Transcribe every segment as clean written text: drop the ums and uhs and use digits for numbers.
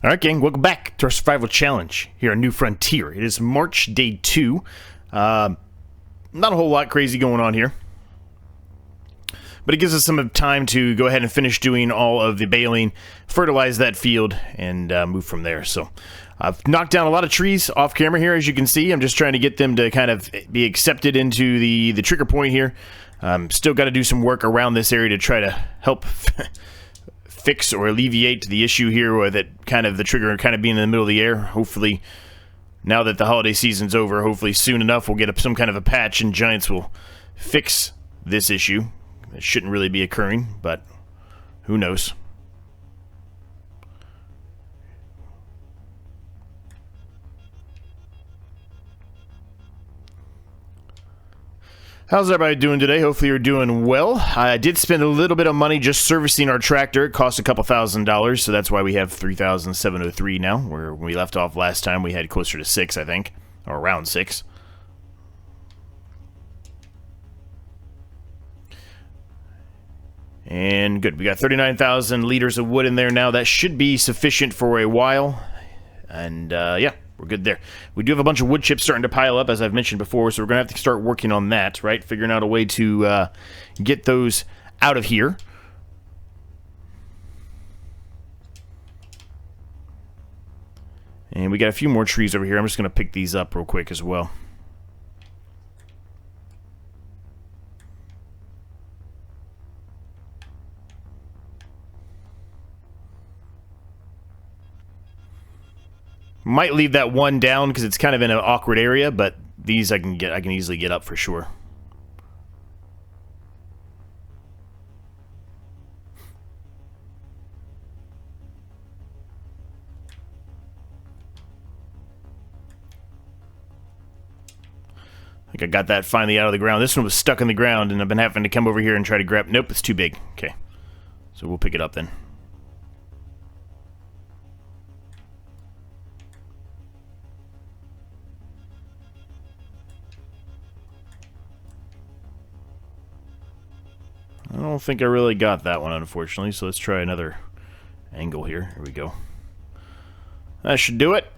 Alright gang, welcome back to our survival challenge here on New Frontier. It is March day 2. Not a whole lot crazy going on here, but it gives us some time to go ahead and finish doing all of the baling, fertilize that field, and move from there. So I've knocked down a lot of trees off camera here, as you can see. I'm just trying to get them to kind of be accepted into the trigger point here. Still got to do some work around this area to try to help fix or alleviate the issue here, or that kind of the trigger kind of being in the middle of the air. Hopefully, now that the holiday season's over, hopefully soon enough we'll get some kind of a patch and Giants will fix this issue. It shouldn't really be occurring, but who knows. How's everybody doing today? Hopefully you're doing well. I did spend a little bit of money just servicing our tractor. It cost a couple $1,000, so that's why we have $3,703 now. Where when we left off last time, we had closer to 6, I think, or around 6. And good, we got 39,000 liters of wood in there now. That should be sufficient for a while. And yeah, we're good there. We do have a bunch of wood chips starting to pile up, as I've mentioned before, so we're going to have to start working on that, right? Figuring out a way to get those out of here. And we got a few more trees over here. I'm just going to pick these up real quick as well. Might leave that one down because it's kind of in an awkward area, but these I can easily get up for sure. I think I got that finally out of the ground. This one was stuck in the ground, and I've been having to come over here and try to grab. Nope, it's too big. Okay, so we'll pick it up then. I don't think I really got that one, unfortunately, so let's try another angle here. Here we go. That should do it.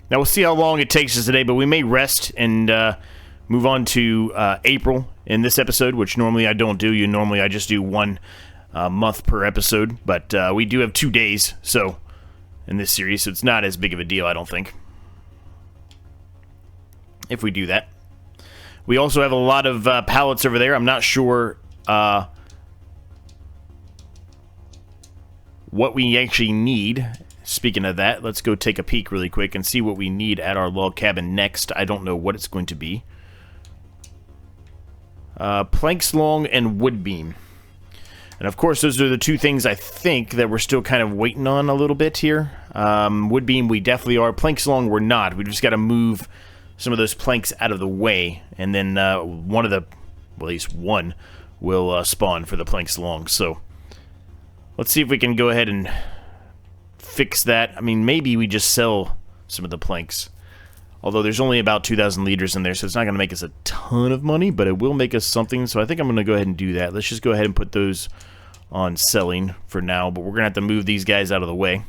Now we'll see how long it takes us today, but we may rest and move on to April in this episode, which normally I don't do. Normally I just do one month per episode, but we do have 2 days so in this series, so it's not as big of a deal, I don't think, if we do that. We also have a lot of pallets over there. I'm not sure what we actually need. Speaking of that, let's go take a peek really quick and see what we need at our log cabin next. I don't know what it's going to be. Planks long and wood beam. And of course, those are the two things I think that we're still kind of waiting on a little bit here. Wood beam, we definitely are. Planks long, we're not. We just got to move some of those planks out of the way, and then one of the, well, at least one, will spawn for the planks long. So let's see if we can go ahead and fix that. I mean, maybe we just sell some of the planks, although there's only about 2,000 liters in there, so it's not going to make us a ton of money, but it will make us something. So I think I'm going to go ahead and do that. Let's just go ahead and put those on selling for now, but we're going to have to move these guys out of the way.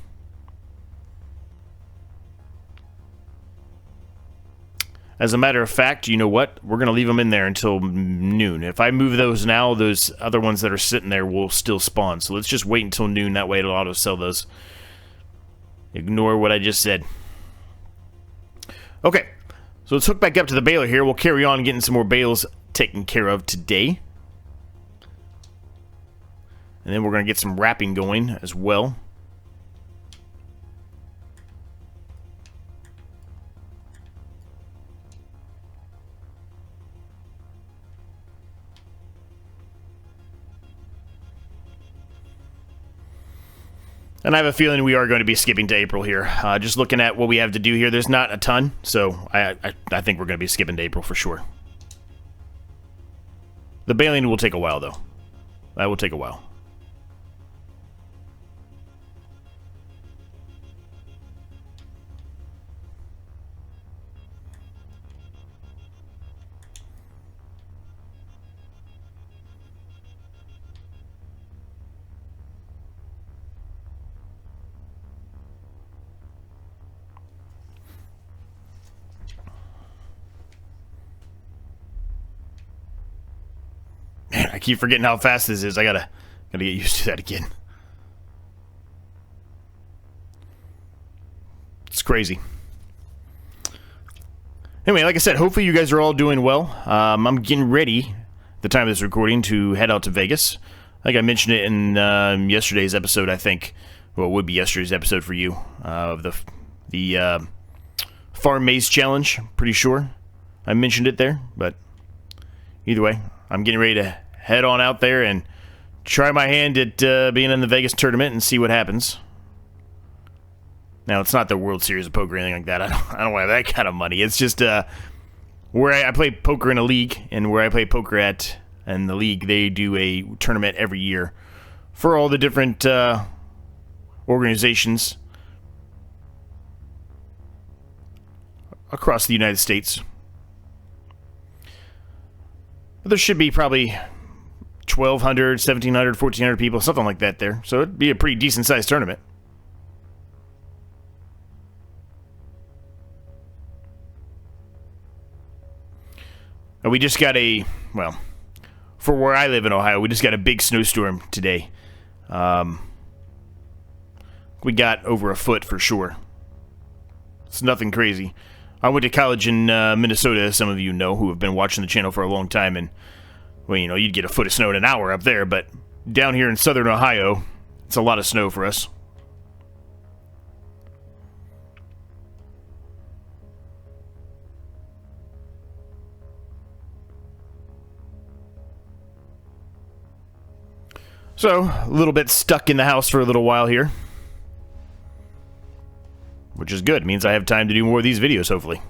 As a matter of fact, you know what? We're going to leave them in there until noon. If I move those now, those other ones that are sitting there will still spawn. So let's just wait until noon. That way it'll auto-sell those. Ignore what I just said. Okay, so let's hook back up to the baler here. We'll carry on getting some more bales taken care of today. And then we're going to get some wrapping going as well. And I have a feeling we are going to be skipping to April here. Just looking at what we have to do here, there's not a ton, so I think we're going to be skipping to April for sure. The baling will take a while, though. That will take a while. I keep forgetting how fast this is. I gotta get used to that again. It's crazy. Anyway, like I said, hopefully you guys are all doing well. I'm getting ready, at the time of this recording, to head out to Vegas. I think I mentioned it in yesterday's episode, I think. Well, it would be yesterday's episode for you, of the Farm Maze Challenge. Pretty sure I mentioned it there, but either way, I'm getting ready to head on out there and try my hand at being in the Vegas tournament and see what happens. Now, it's not the World Series of Poker or anything like that. I don't have that kind of money. It's just where I play poker in a league, and where I play poker at in the league, they do a tournament every year for all the different organizations across the United States. But there should be probably 1,200, 1,700, 1,400 people, something like that there. So it'd be a pretty decent-sized tournament. And we just got well, for where I live in Ohio, we just got a big snowstorm today. We got over a foot for sure. It's nothing crazy. I went to college in Minnesota, as some of you know, who have been watching the channel for a long time, and, well, you know, you'd get a foot of snow in an hour up there, but down here in southern Ohio, it's a lot of snow for us. So, a little bit stuck in the house for a little while here. Which is good. It means I have time to do more of these videos, hopefully.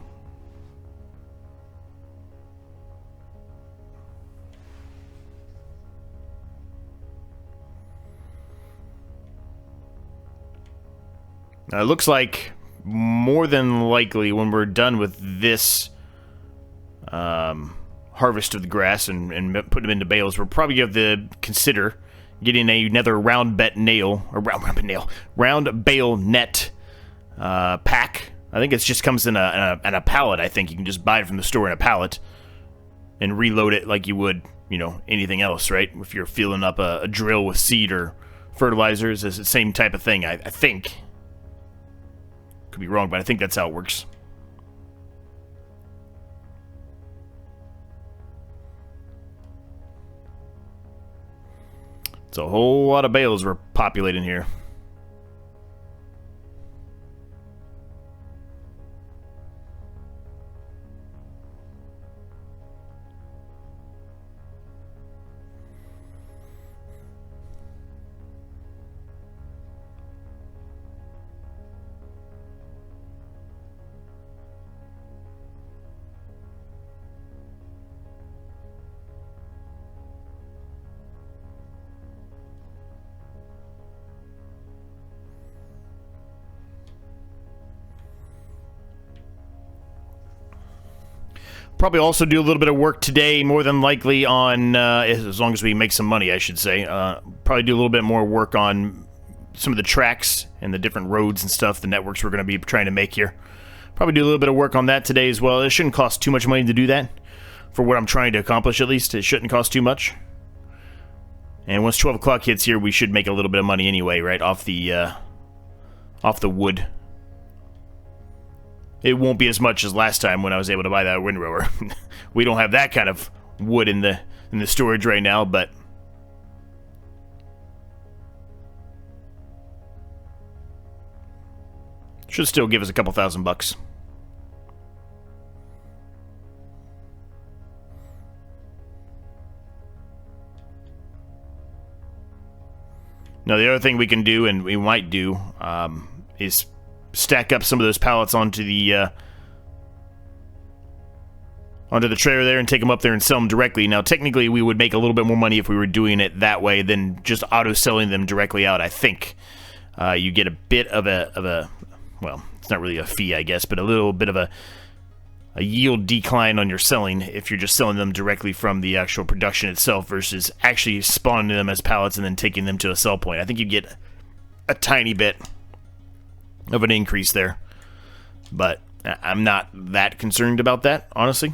Now, it looks like, more than likely, when we're done with this harvest of the grass and put them into bales, we're probably going to have to consider getting another round bale net pack. I think it just comes in a pallet. I think you can just buy it from the store in a pallet and reload it like you would, you know, anything else, right? If you're filling up a drill with seed or fertilizers, it's the same type of thing. I think. Could be wrong, but I think that's how it works. It's a whole lot of bales we're populating here. Probably also do a little bit of work today, more than likely on, as long as we make some money, I should say. Probably do a little bit more work on some of the tracks and the different roads and stuff, the networks we're going to be trying to make here. Probably do a little bit of work on that today as well. It shouldn't cost too much money to do that. For what I'm trying to accomplish, at least. It shouldn't cost too much. And once 12 o'clock hits here, we should make a little bit of money anyway, right? Off the wood. It won't be as much as last time when I was able to buy that windrower. We don't have that kind of wood in the storage right now, but should still give us a couple $1,000. Now, the other thing we can do, and we might do, is stack up some of those pallets onto the trailer there and take them up there and sell them directly. Now, technically, we would make a little bit more money if we were doing it that way than just auto-selling them directly out, I think. You get a bit of a, well, it's not really a fee, I guess, but a little bit of a yield decline on your selling if you're just selling them directly from the actual production itself versus actually spawning them as pallets and then taking them to a sell point. I think you get a tiny bit of an increase there, but I'm not that concerned about that, honestly.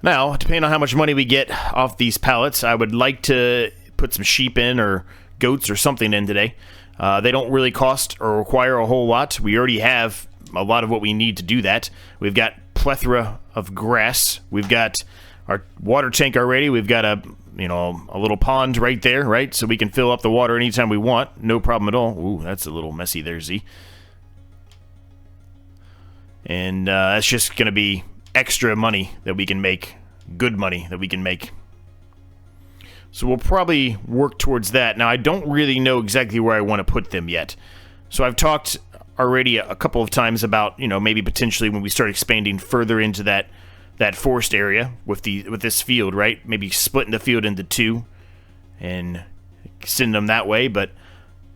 Now, depending on how much money we get off these pallets, I would like to put some sheep in or goats or something in today. They don't really cost or require a whole lot. We already have a lot of what we need to do that. We've got plethora of grass. We've got our water tank already. We've got a little pond right there, right? So we can fill up the water anytime we want. No problem at all. Ooh, that's a little messy there, Z. And that's just going to be extra money that we can make. Good money that we can make. So we'll probably work towards that. Now, I don't really know exactly where I want to put them yet. So I've talked already a couple of times about, maybe potentially when we start expanding further into that forest area with this field, right? Maybe splitting the field into two and send them that way. But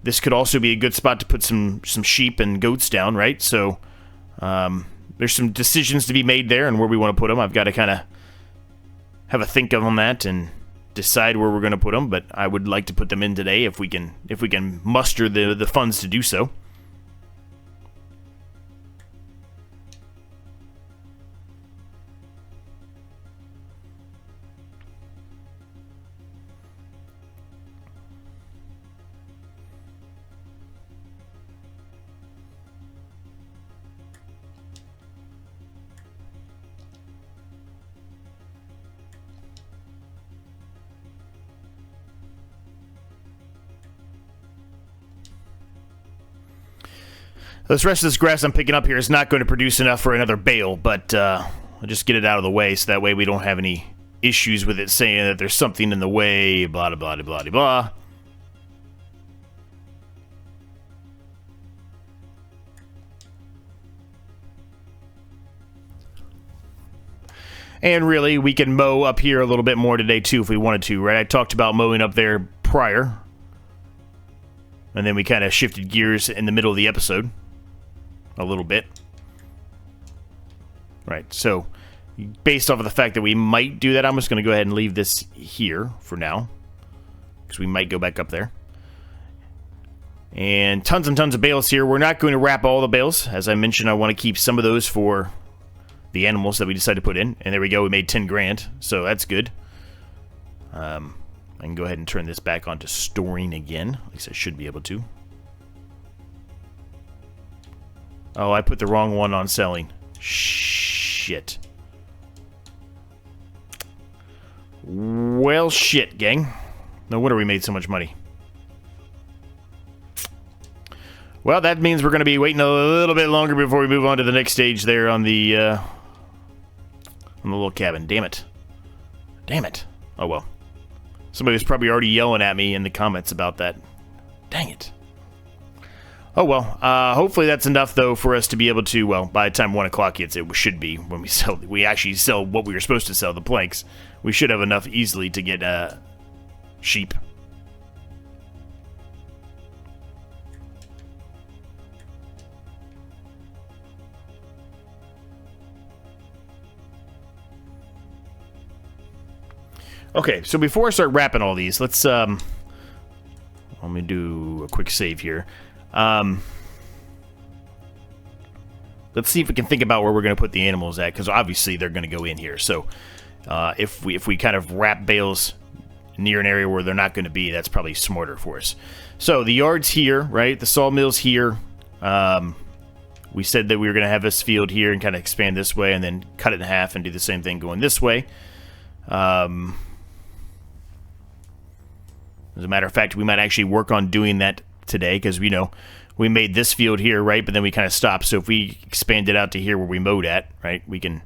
this could also be a good spot to put some sheep and goats down, right? So there's some decisions to be made there and where we want to put them. I've got to kind of have a think on that and decide where we're going to put them, but I would like to put them in today if we can muster the funds to do so. This rest of this grass I'm picking up here is not going to produce enough for another bale, but I'll just get it out of the way so that way we don't have any issues with it saying that there's something in the way, blah, blah, blah, blah, blah. And really, we can mow up here a little bit more today, too, if we wanted to, right? I talked about mowing up there prior. And then we kind of shifted gears in the middle of the episode. A little bit. Right, so based off of the fact that we might do that, I'm just going to go ahead and leave this here for now. Because we might go back up there. And tons of bales here. We're not going to wrap all the bales. As I mentioned, I want to keep some of those for the animals that we decided to put in. And there we go, we made 10 grand. So that's good. I can go ahead and turn this back onto storing again. At least I should be able to. Oh, I put the wrong one on selling. Shit. Well, shit, gang. No wonder we made so much money. Well, that means we're going to be waiting a little bit longer before we move on to the next stage there on the little cabin. Damn it. Damn it. Oh, well. Somebody was probably already yelling at me in the comments about that. Dang it. Oh, well. Hopefully that's enough, though, for us to be able to, well, by the time 1 o'clock hits, it should be when we actually sell what we were supposed to sell, the planks. We should have enough easily to get sheep. Okay, so before I start wrapping all these, let's let me do a quick save here. Let's see if we can think about where we're going to put the animals at, because obviously they're going to go in here. So if we kind of wrap bales near an area where they're not going to be, that's probably smarter for us. So the yard's here, right? The sawmill's here. We said that we were going to have this field here and kind of expand this way and then cut it in half and do the same thing going this way. As a matter of fact, we might actually work on doing that today because we know we made this field here, right? But then we kind of stopped. So if we expand it out to here where we mowed at, right, we can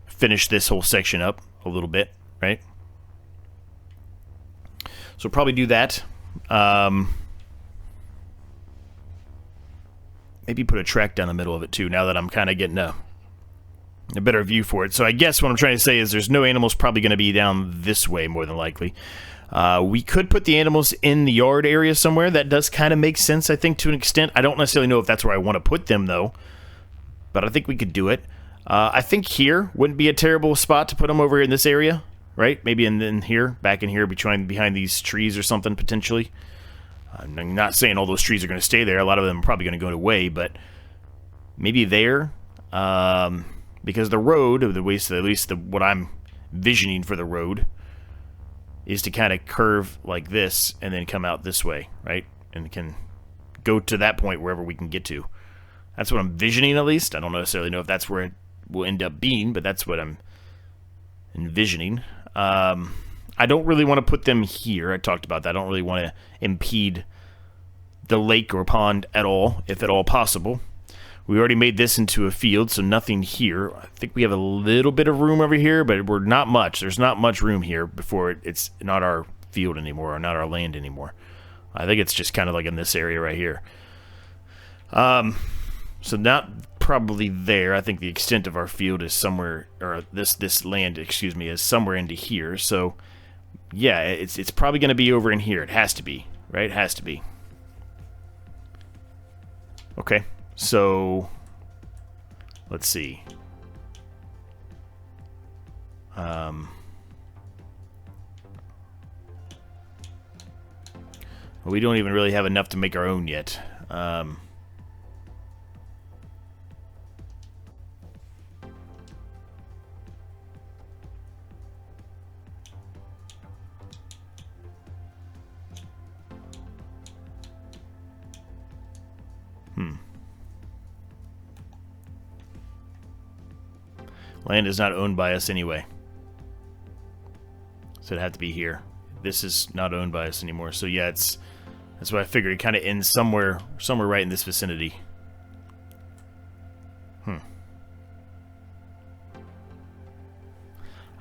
finish this whole section up a little bit, right? So probably do that. Maybe put a track down the middle of it too, now that I'm kind of getting a better view for it. So I guess what I'm trying to say is there's no animals probably going to be down this way more than likely. We could put the animals in the yard area somewhere. That does kind of make sense, I think, to an extent. I don't necessarily know if that's where I want to put them, though. But I think we could do it. I think here wouldn't be a terrible spot to put them over in this area, right? Maybe in here, back in here, behind these trees or something, potentially. I'm not saying all those trees are going to stay there. A lot of them are probably going to go away, but maybe there. because the road, or the way, at least what I'm visioning for the road, is to kind of curve like this and then come out this way, right? And it can go to that point wherever we can get to. That's what I'm visioning, at least. I don't necessarily know if that's where it will end up being, but that's what I'm envisioning. I don't really want to put them here. I talked about that. I don't really want to impede the lake or pond at all, if at all possible. We already made this into a field, so nothing here. I think we have a little bit of room over here, but we're not much. There's not much room here before it's not our field anymore, or not our land anymore. I think it's just kind of like in this area right here. So not probably there. I think the extent of our field is somewhere, or this land, excuse me, is somewhere into here. So yeah, it's probably going to be over in here. It has to be, right? It has to be. Okay, so let's see. Well, we don't even really have enough to make our own yet. Land is not owned by us anyway. So it'd have to be here. This is not owned by us anymore. So yeah, that's what I figured. It kind of ends somewhere right in this vicinity. I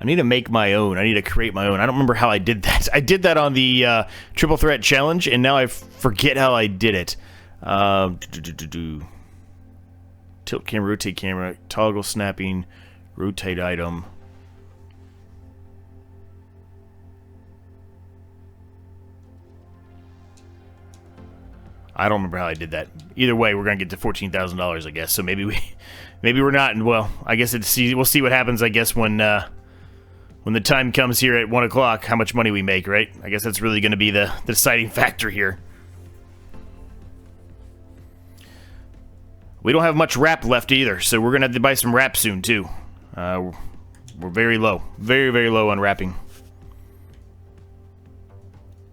need to make my own. I need to create my own. I don't remember how I did that. I did that on the Triple Threat Challenge, and now I forget how I did it. Tilt camera, rotate camera, toggle snapping, rotate item. I don't remember how I did that. Either way, we're gonna get to $14,000, I guess. So maybe we're not. And well, I guess we'll see what happens. I guess when the time comes here at 1 o'clock, how much money we make, right? I guess that's really gonna be the deciding factor here. We don't have much wrap left either, so we're gonna have to buy some wrap soon too. We're very low, very, very low on wrapping.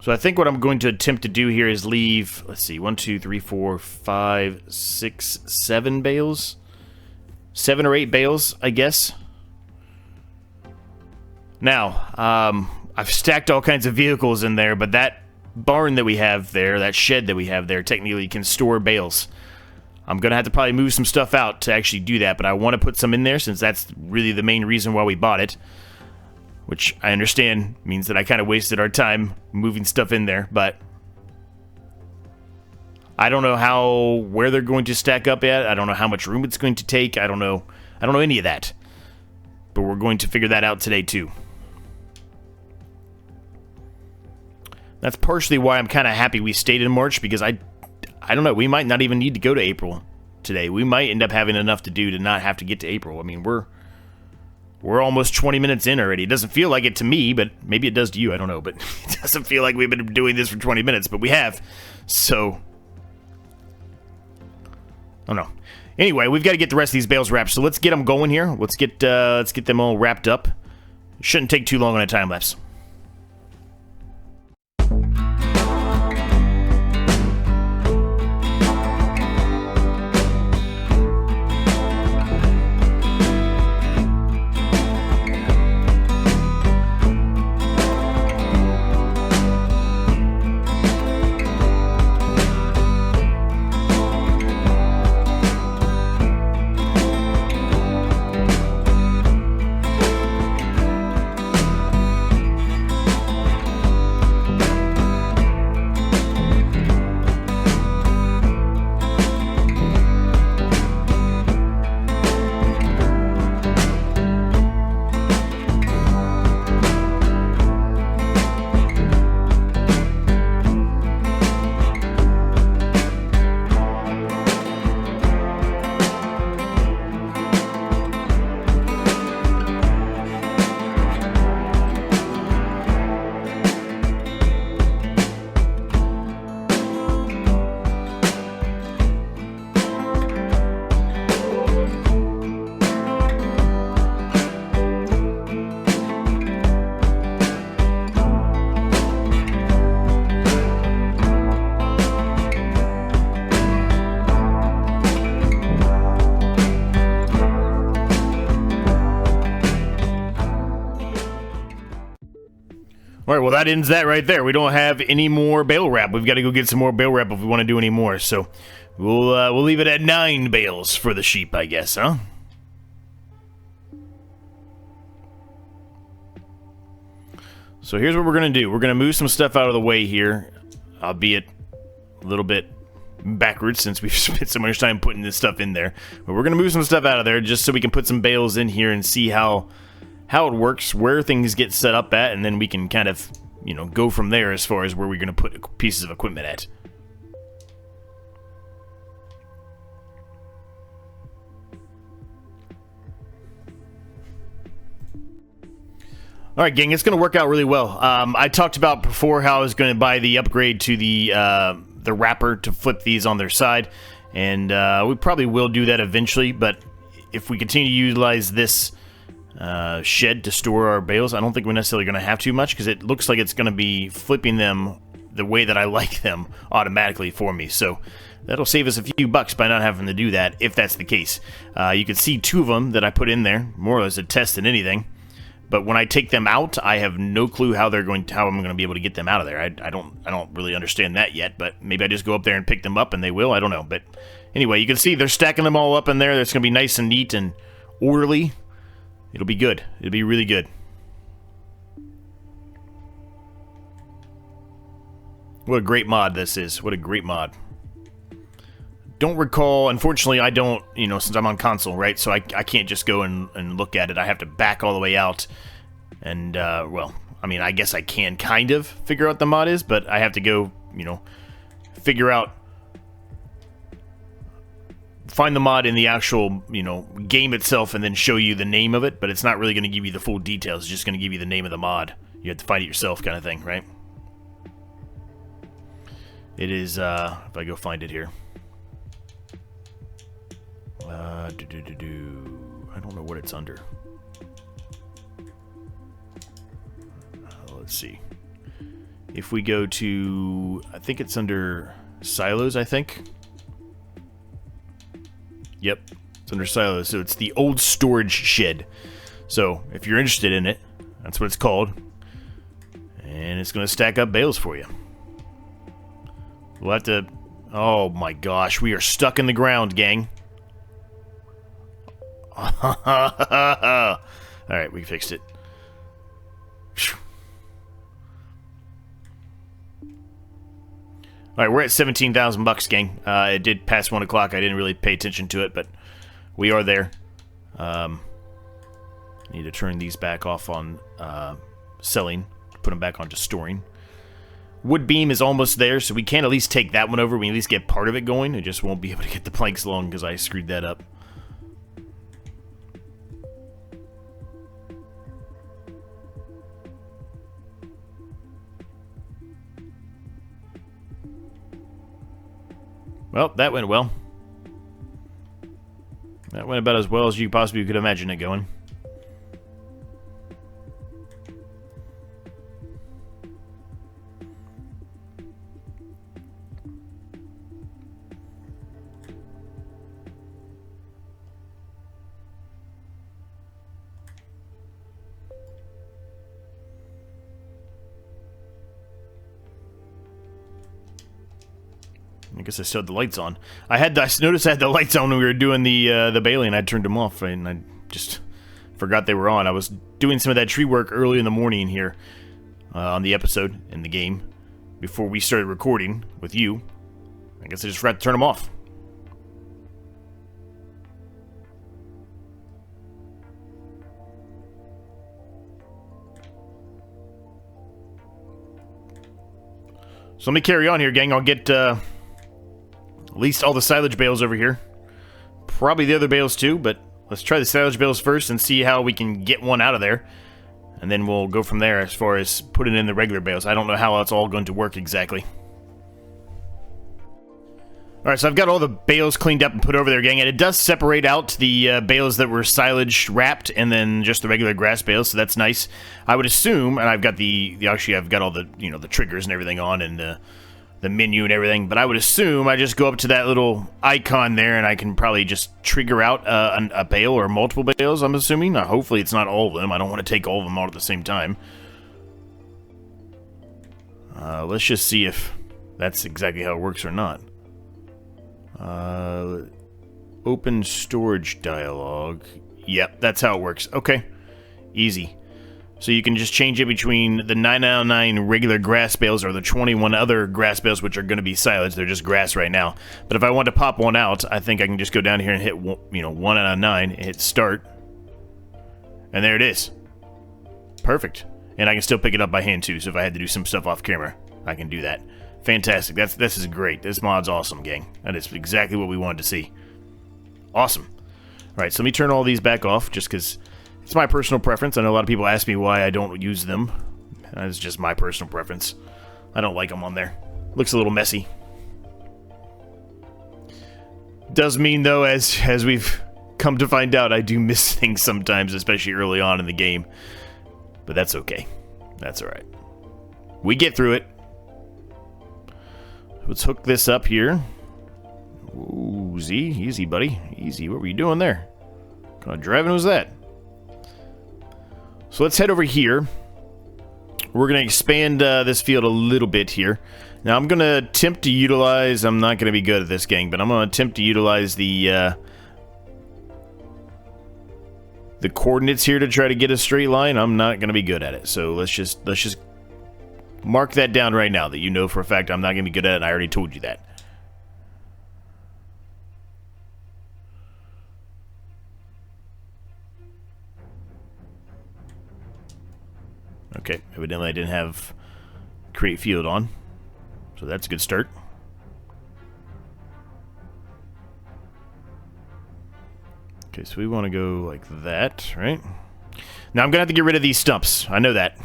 So I think what I'm going to attempt to do here is leave, let's see, 1, 2, 3, 4, 5, 6, 7 bales? 7 or 8 bales, I guess. Now, I've stacked all kinds of vehicles in there, but that barn that we have there, that shed that we have there, technically can store bales. I'm going to have to probably move some stuff out to actually do that, but I want to put some in there since that's really the main reason why we bought it. Which I understand means that I kind of wasted our time moving stuff in there, but I don't know where they're going to stack up at. I don't know how much room it's going to take. I don't know any of that. But we're going to figure that out today too. That's partially why I'm kind of happy we stayed in March, because I don't know, we might not even need to go to April today. We might end up having enough to do to not have to get to April. I mean, we're almost 20 minutes in already. It doesn't feel like it to me, but maybe it does to you. I don't know, but it doesn't feel like we've been doing this for 20 minutes, but we have. So, I don't know. Anyway, we've got to get the rest of these bales wrapped, so let's get them going here. Let's get them all wrapped up. Shouldn't take too long on a time lapse. All right, well, that ends that right there. We don't have any more bale wrap. We've got to go get some more bale wrap if we want to do any more. So we'll leave it at 9 bales for the sheep, I guess, huh? So here's what we're going to do. We're going to move some stuff out of the way here, albeit a little bit backwards since we've spent so much time putting this stuff in there. But we're going to move some stuff out of there just so we can put some bales in here and see how it works, where things get set up at, and then we can kind of, you know, go from there as far as where we're going to put pieces of equipment at. All right, gang, it's going to work out really well. I talked about before how I was going to buy the upgrade to the wrapper to flip these on their side, and we probably will do that eventually, but if we continue to utilize this shed to store our bales, I don't think we're necessarily going to have too much, because it looks like it's going to be flipping them the way that I like them automatically for me, so that'll save us a few bucks by not having to do that, if that's the case. You can see 2 of them that I put in there, more or less a test than anything. But when I take them out, I have no clue how I'm going to be able to get them out of there. I don't really understand that yet, but maybe I just go up there and pick them up and they will. I don't know. But anyway, you can see they're stacking them all up in there. It's going to be nice and neat and orderly. It'll be good. It'll be really good. What a great mod this is. What a great mod. Don't recall, unfortunately, I don't, you know, since I'm on console, right, so I can't just go and look at it. I have to back all the way out, and, well, I mean, I guess I can kind of figure out what the mod is, but I have to go, you know, find the mod in the actual, you know, game itself, and then show you the name of it, but it's not really going to give you the full details. It's just going to give you the name of the mod. You have to find it yourself kind of thing, right? It is, if I go find it here. I don't know what it's under. Let's see. If we go to, I think it's under silos, I think. Yep, it's under silos. So it's the old storage shed. So if you're interested in it, that's what it's called. And it's going to stack up bales for you. We'll have to... Oh my gosh, we are stuck in the ground, gang. Alright, we fixed it. Alright, we're at 17,000 bucks, gang. It did pass 1 o'clock. I didn't really pay attention to it, but we are there. Need to turn these back off on selling. Put them back onto storing. Wood beam is almost there, so we can at least take that one over. We can at least get part of it going. I just won't be able to get the planks long because I screwed that up. Well, that went well. That went about as well as you possibly could imagine it going. I guess I still had the lights on. I noticed I had the lights on when we were doing the Baling. I turned them off, and I just forgot they were on. I was doing some of that tree work early in the morning here on the episode in the game before we started recording with you. I guess I just forgot to turn them off. So let me carry on here, gang. I'll get at least all the silage bales over here. Probably the other bales too, but let's try the silage bales first and see how we can get one out of there. And then we'll go from there as far as putting in the regular bales. I don't know how it's all going to work exactly. Alright, so I've got all the bales cleaned up and put over there, gang. And it does separate out the bales that were silage wrapped and then just the regular grass bales, so that's nice. I would assume, and I've got actually I've got all the, you know, the triggers and everything on and the menu and everything, but I would assume I just go up to that little icon there and I can probably just trigger out a bale or multiple bales, I'm assuming. Hopefully it's not all of them. I don't want to take all of them out at the same time. Let's just see if that's exactly how it works or not. Open storage dialog. Yep, that's how it works. Okay, easy. So you can just change it between the 999 regular grass bales or the 21 other grass bales, which are going to be silage. They're just grass right now. But if I want to pop one out, I think I can just go down here and hit 1 out of 9, and hit start. And there it is. Perfect. And I can still pick it up by hand too, so if I had to do some stuff off camera, I can do that. Fantastic. This is great. This mod's awesome, gang. That is exactly what we wanted to see. Awesome. Alright, so let me turn all these back off, just because it's my personal preference. I know a lot of people ask me why I don't use them. It's just my personal preference. I don't like them on there. Looks a little messy. Does mean, though, as we've come to find out, I do miss things sometimes, especially early on in the game. But that's okay. That's alright. We get through it. Let's hook this up here. Ooh, Z, easy, buddy. Easy. What were you doing there? What kind of driving was that? So let's head over here. We're going to expand this field a little bit here. Now I'm going to attempt to utilize... I'm not going to be good at this, gang, but I'm going to attempt to utilize the coordinates here to try to get a straight line. I'm not going to be good at it. So let's just mark that down right now, that you know for a fact I'm not going to be good at it, and I already told you that. Okay, evidently I didn't have create field on, so that's a good start. Okay, so we want to go like that, right? Now I'm going to have to get rid of these stumps. I know that.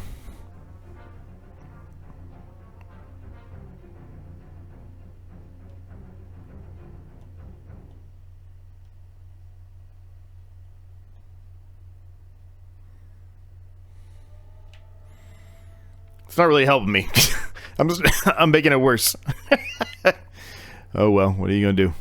It's not really helping me. I'm making it worse. Oh well, what are you gonna do?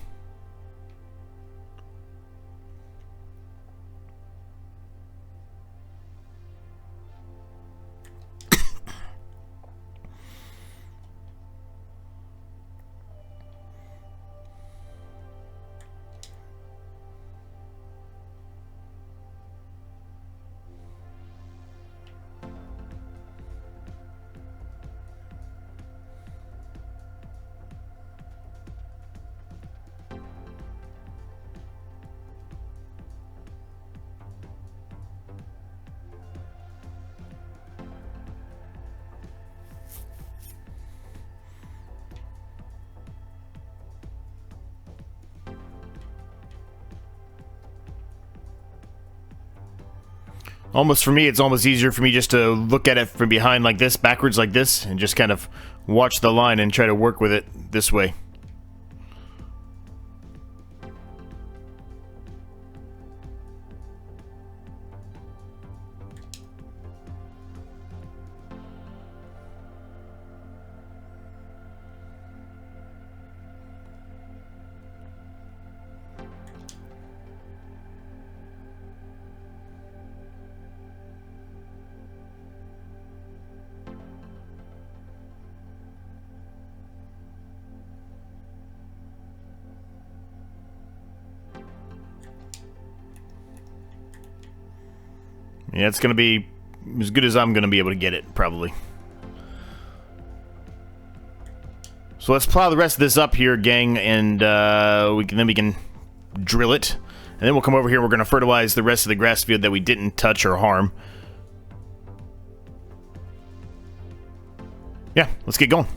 Almost for me, it's almost easier for me just to look at it from behind like this, backwards like this, and just kind of watch the line and try to work with it this way. Yeah, it's going to be as good as I'm going to be able to get it, probably. So let's plow the rest of this up here, gang, and we can drill it. And then we'll come over here, we're going to fertilize the rest of the grass field that we didn't touch or harm. Yeah, let's get going.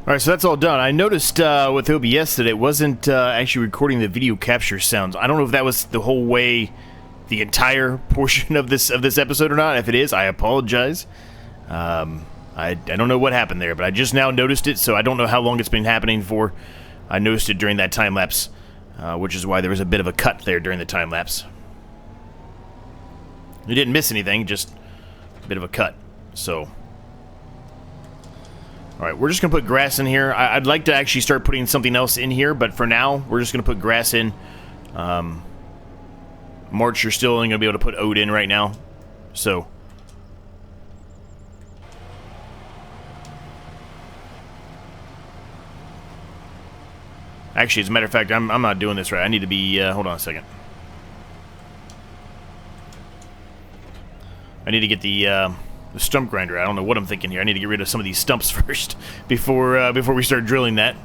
Alright, so that's all done. I noticed with OBS that it wasn't actually recording the video capture sounds. I don't know if that was the whole way, the entire portion of this episode or not. If it is, I apologize. I don't know what happened there, but I just now noticed it, so I don't know how long it's been happening for. I noticed it during that time lapse, which is why there was a bit of a cut there during the time lapse. You didn't miss anything, just a bit of a cut. So, alright, we're just going to put grass in here. I'd like to actually start putting something else in here, but for now, we're just going to put grass in. March, you're still only going to be able to put oat in right now. So, actually, as a matter of fact, I'm not doing this right. I need to be, hold on a second. I need to get the stump grinder. I don't know what I'm thinking here. I need to get rid of some of these stumps first before we start drilling that.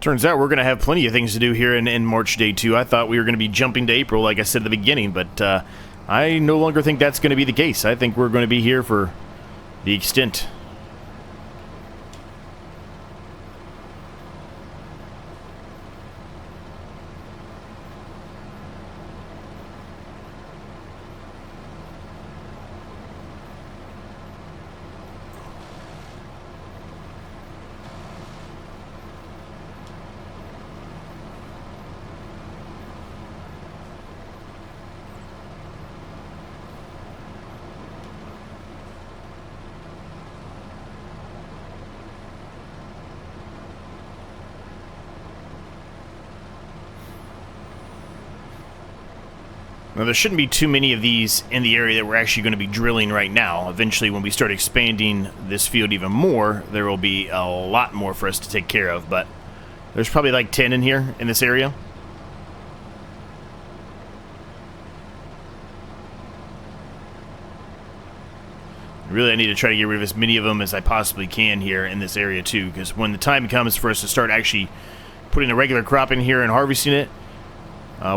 Turns out we're going to have plenty of things to do here in March Day 2. I thought we were going to be jumping to April, like I said at the beginning, but I no longer think that's going to be the case. I think we're going to be here for the extent. Now, there shouldn't be too many of these in the area that we're actually going to be drilling right now. Eventually, when we start expanding this field even more, there will be a lot more for us to take care of, but there's probably like 10 in here in this area. Really, I need to try to get rid of as many of them as I possibly can here in this area, too, because when the time comes for us to start actually putting a regular crop in here and harvesting it,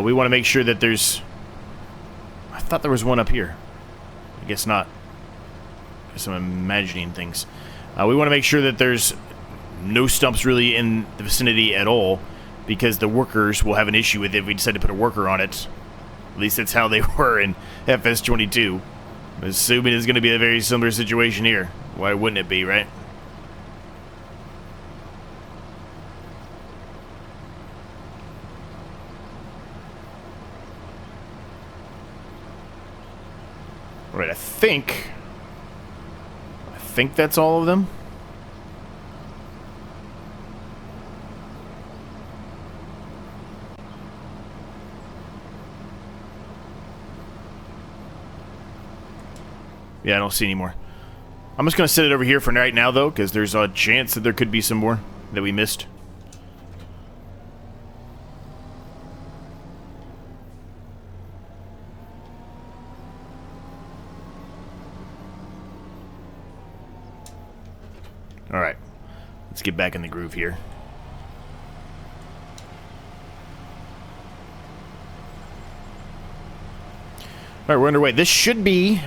we want to make sure that there's... I thought there was one up here. I guess not. I guess I'm imagining things. We want to make sure that there's no stumps really in the vicinity at all, because the workers will have an issue with it if we decide to put a worker on it. At least that's how they were in FS25. I'm assuming it's going to be a very similar situation here. Why wouldn't it be, right? Right, I think that's all of them. Yeah, I don't see any more. I'm just going to set it over here for right now, though, because there's a chance that there could be some more that we missed. Alright, let's get back in the groove here. Alright, we're underway. This should be,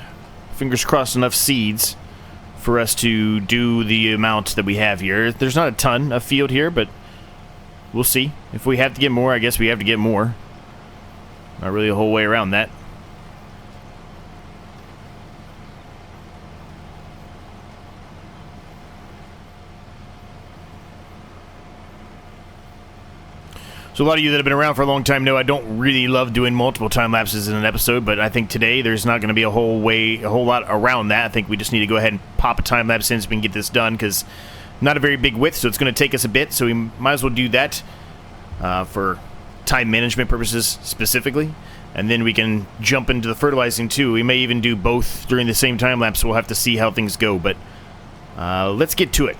fingers crossed, enough seeds for us to do the amount that we have here. There's not a ton of field here, but we'll see. If we have to get more, I guess we have to get more. Not really a whole way around that. So a lot of you that have been around for a long time know I don't really love doing multiple time lapses in an episode, but I think today there's not going to be a whole lot around that. I think we just need to go ahead and pop a time lapse in so we can get this done, because not a very big width, so it's going to take us a bit, so we might as well do that for time management purposes specifically, and then we can jump into the fertilizing too. We may even do both during the same time lapse, so we'll have to see how things go, but let's get to it.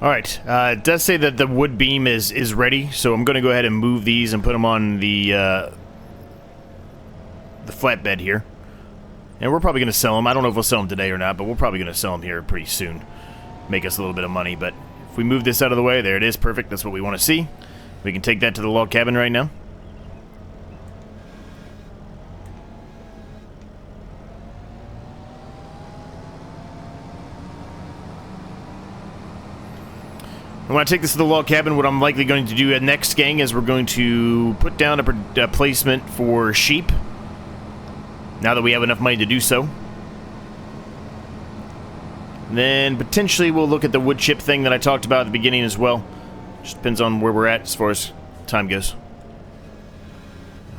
Alright, it does say that the wood beam is ready, so I'm going to go ahead and move these and put them on the flatbed here. And we're probably going to sell them. I don't know if we'll sell them today or not, but we're probably going to sell them here pretty soon. Make us a little bit of money, but if we move this out of the way, there it is, perfect, that's what we want to see. We can take that to the log cabin right now. When I take this to the log cabin, what I'm likely going to do next, gang, is we're going to put down a placement for sheep. Now that we have enough money to do so. And then potentially we'll look at the wood chip thing that I talked about at the beginning as well. Just depends on where we're at as far as time goes.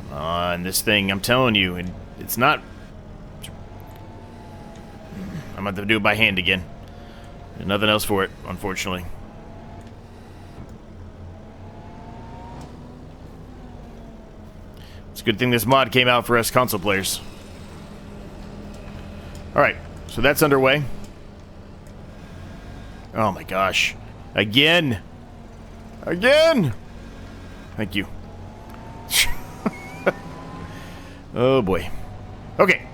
Come on, this thing, I'm telling you, it's not... I'm going to have to do it by hand again. There's nothing else for it, unfortunately. It's a good thing this mod came out for us console players. Alright, so that's underway. Oh my gosh. Again! Again! Thank you. Oh boy. Okay.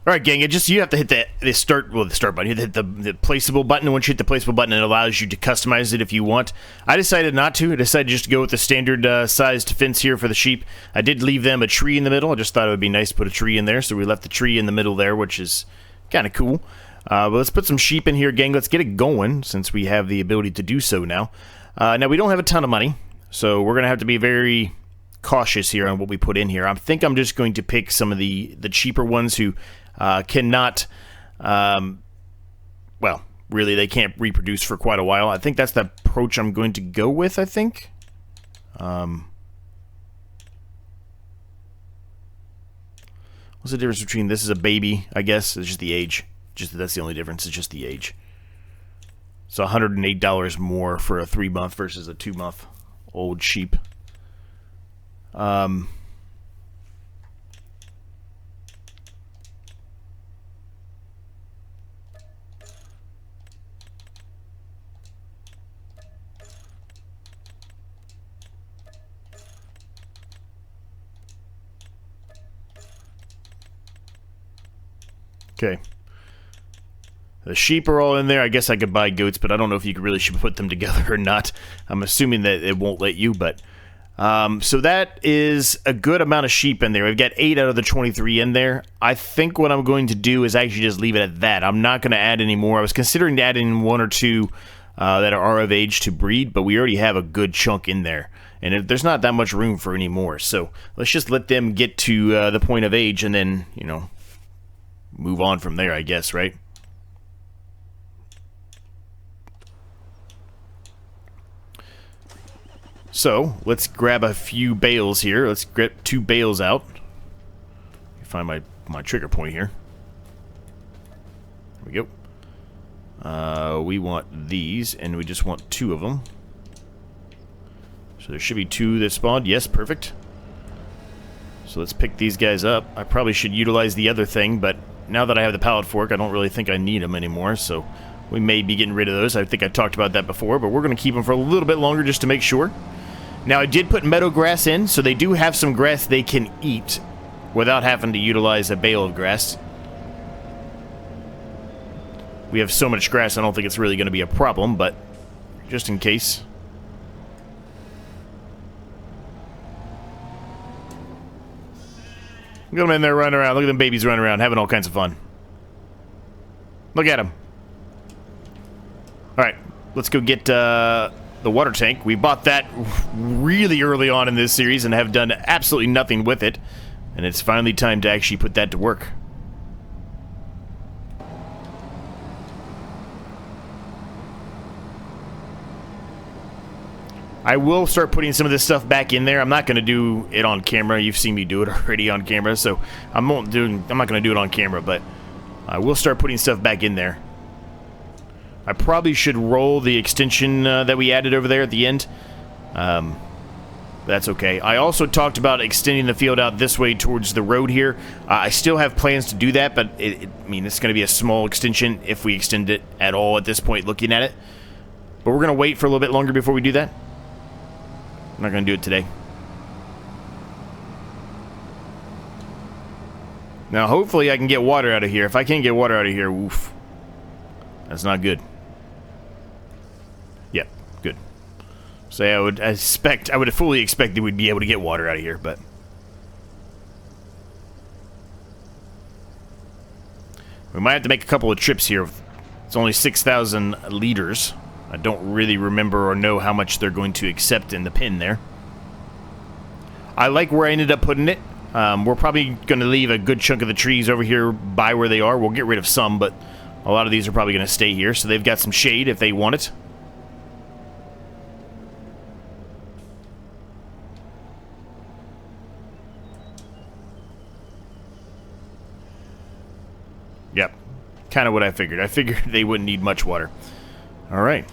Alright, gang, you have to hit the start button. You hit the placeable button, and once you hit the placeable button, it allows you to customize it if you want. I decided not to. I decided just to go with the standard sized fence here for the sheep. I did leave them a tree in the middle. I just thought it would be nice to put a tree in there, so we left the tree in the middle there, which is kind of cool. But let's put some sheep in here, gang. Let's get it going, since we have the ability to do so now. Now, we don't have a ton of money, so we're going to have to be very cautious here on what we put in here. I think I'm just going to pick some of the cheaper ones who... cannot, well, really, they can't reproduce for quite a while. I think that's the approach I'm going to go with, I think. What's the difference between this is a baby, I guess? It's just the age. That's the only difference, it's just the age. So $108 more for a 3-month versus a 2-month old sheep. Okay. The sheep are all in there. I guess I could buy goats, but I don't know if you really should put them together or not. I'm assuming that it won't let you, but... so that is a good amount of sheep in there. We've got 8 out of the 23 in there. I think what I'm going to do is actually just leave it at that. I'm not going to add any more. I was considering adding 1 or 2 that are of age to breed, but we already have a good chunk in there. And there's not that much room for any more. So let's just let them get to the point of age and then, you know... move on from there, I guess, right? So, let's grab a few bales here. Let's get 2 bales out. Find my trigger point here. There we go. We want these, and we just want 2 of them. So there should be 2 that spawned. Yes, perfect. So let's pick these guys up. I probably should utilize the other thing, but now that I have the pallet fork, I don't really think I need them anymore, so we may be getting rid of those. I think I talked about that before, but we're going to keep them for a little bit longer just to make sure. Now, I did put meadow grass in, so they do have some grass they can eat without having to utilize a bale of grass. We have so much grass, I don't think it's really going to be a problem, but just in case... Look at them in there running around. Look at them babies running around, having all kinds of fun. Look at them. Alright, let's go get the water tank. We bought that really early on in this series and have done absolutely nothing with it. And it's finally time to actually put that to work. I will start putting some of this stuff back in there. I'm not going to do it on camera. You've seen me do it already on camera, so I'm not going to do it on camera, but I will start putting stuff back in there. I probably should roll the extension that we added over there at the end. That's okay. I also talked about extending the field out this way towards the road here. I still have plans to do that, but I mean, it's going to be a small extension if we extend it at all at this point looking at it. But we're going to wait for a little bit longer before we do that. I'm not going to do it today. Now, hopefully I can get water out of here. If I can't get water out of here, oof. That's not good. Yep, good. So yeah, I would have fully expected we'd be able to get water out of here, but we might have to make a couple of trips here. It's only 6,000 liters. I don't really remember or know how much they're going to accept in the pen there. I like where I ended up putting it. We're probably going to leave a good chunk of the trees over here by where they are. We'll get rid of some, but a lot of these are probably going to stay here, so they've got some shade if they want it. Yep, kind of what I figured. I figured they wouldn't need much water. All right,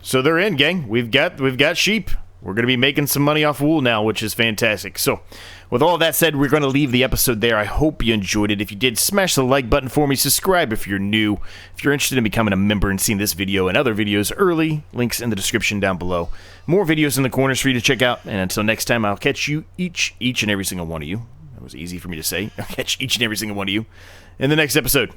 so they're in, gang. We've got sheep. We're going to be making some money off wool now, which is fantastic. So, with all that said, we're going to leave the episode there. I hope you enjoyed it. If you did, smash the like button for me. Subscribe if you're new. If you're interested in becoming a member and seeing this video and other videos early, links in the description down below. More videos in the corners for you to check out. And until next time, I'll catch you each and every single one of you. That was easy for me to say. I'll catch each and every single one of you in the next episode.